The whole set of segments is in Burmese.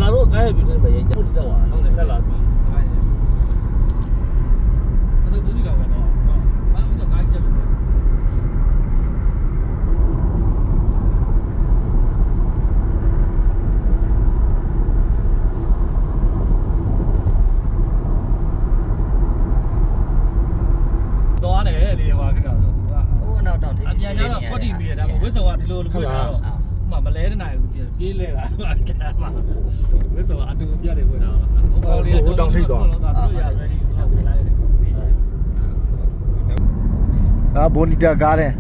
တို့ကိုင်းပြနေမှာရေကြောက်တက်သွားဟုတ်တယ်တက်လာပြီကိုင်းအဲ့ဒါကိုကြီးတော့ပဲတော့ဘာဦးတော့ကိုင်းချက်လို့သွားတယ်လေဟိုကတော့သူကဟိုနောက်တော့အပြန်ကျတော့40မီတာဒါပေမဲ့ဝစ်ဆော်ကဒီလိုလိုပြတာတော့မလဲတဲ့နိုင်ဘူးပြေးလဲတာကဲမှာဝစ်ဆော်ကအတူပြတယ်ဝင်တာဟိုတောင်ထိပ်သွားတို့ရ ready ဆိုတော့ဝင်လာတယ်ဘိုနီတာကားတယ်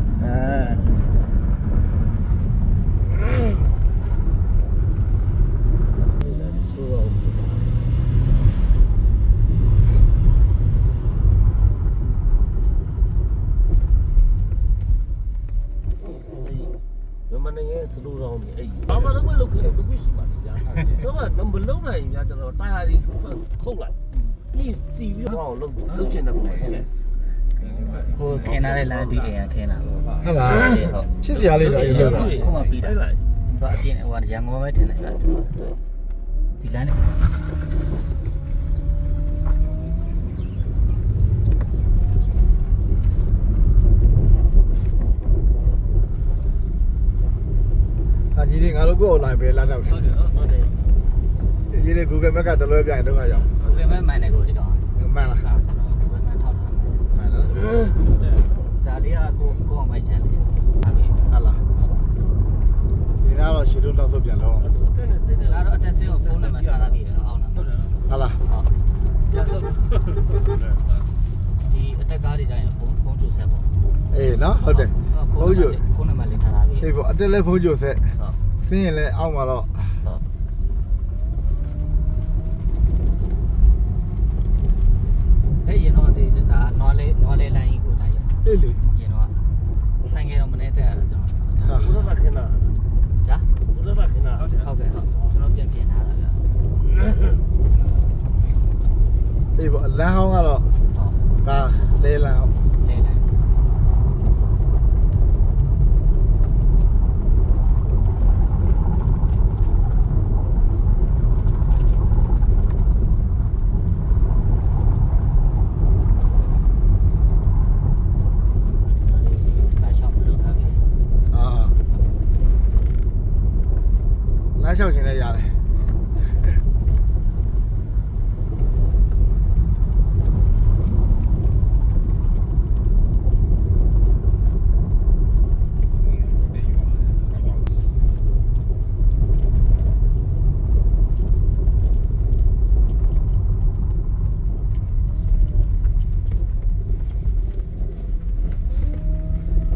စလိုတော့နေအဲ့ဘာမှလည်းမလုပ်ခဲ့ဘူးရှိပါလိမ့်ဗျာတော့မလုံးနိုင်ဗျာကျွန်တော်တာယာကြီးခုတ်လိုက်ပြီးစီပြီးတော့လုပ်ချင်တယ်ပေါ့ဟိုခင်းထားတဲ့လမ်းဒီအိမ်ကခင်းတာဟုတ်လားချစ်စရာလေးတော့ရုပ်တာခုမှပြီးတာဘာအပြင်ဟိုရန်ကုန်ပဲထင်တယ်ဗျာဒီလမ်းနဲ့ကြီးလေးငါတို့ကို online ပဲလာတော့တယ်ဟုတ်တယ်ကြီးလေး Google Map ကတလွဲပြရင်တော့ခါရောက် Google Map မှန်တယ်ကိုဒီကောင်မှန်လားကျွန်တော် Google Map ထောက်ထားမှန်လားဒါလေးကကိုအောင်မိုက်ချန်လေးဟာလားဒီကတော့ရှီတို့တော့ဆိုပြန်လို့တက်နေစင်းနေဒါတော့အတက်ဆင်းကိုဖုန်းနံပါတ်ထားတာပြီးတယ်အောင်လားဟုတ်တယ်ဟာလားပြန်ဆုပ်ဒီအတက်ကားတွေကြရင်ဖုန်းကြိုဆက်ပေါ့အေးနော်ဟုတ်တယ်ဖုန်းနံပါတ်လေးထားတာပြီးအေးပေါ့အတက်လဲဖုန်းကြိုဆက်စင်းရင်လဲအောက်မှာတော့ဟဲ့ရင်တော့ဒီဒါနွားလေးလိုင်းကြီးကိုတိုင်းအေးလေရင်တော့ဆိုင်ကယ်တော့မနေတက်ရတော့ကျွန်တော်ဘုရားခင်းတာဗျာဘုရားခင်းတာဟုတ်တယ်ဟုတ်ကဲ့ဟုတ်ကျွန်တော်ပြန်ထားတာဗျာအေးပေါ့လမ်းဟောင်းကတော့ကားလဲလမ်းလဲလမ်းလမ်းလျှောက်ခြင်းလည်းရတယ်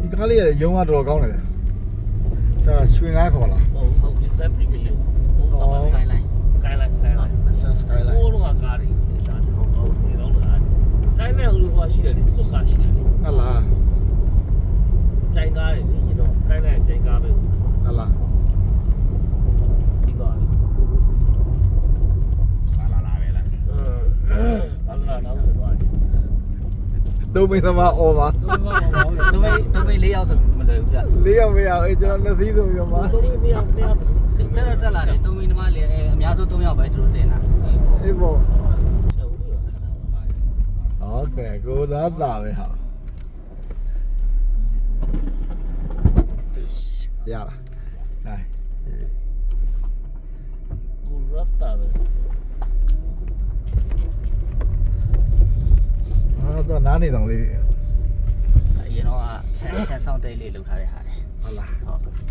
ဒီကားလေးရုံးကတော့ကောင်းတယ်ဒါရွှေငါးခေါ်လားဟုတ်ဒီ set premium skyline skyline skyline ဟိုတော့ကားတွေဒါတော့ဒီတော့လား skyline ဟိုလိုဟောရှိတယ်လေ sport car ရှိတယ်လေဟုတ်လားတိုင်ကားတွေလေဒီတော့ skyline တိုင်ကားပဲဟုတ်လားဒီကားပါလာပဲလားပါလာတော့သွားတယ်သုံးမိသမားအော်ပါတို့မေး4ယောက်ဆိုမလွယ်ဘူးဗျ4ယောက်မရအောင်ကျွန်တော်နှစ်စီးဆိုပြီးမှစိတ်တက်လာတယ်3မိနစ်မှလည်းအများဆုံး3ယောက်ပဲသူတို့တင်တာအေးပေါ့ဟုတ်ကဲ့ကိုသားသားပဲဟာရလားဟိုင်ဘူရတ်တာပဲတော့နားနေတော့လေးအရင်တော့ချမ်းဆောင်တဲ့လေးလောက်ထားတဲ့ဟာလေဟုတ်လားဟုတ်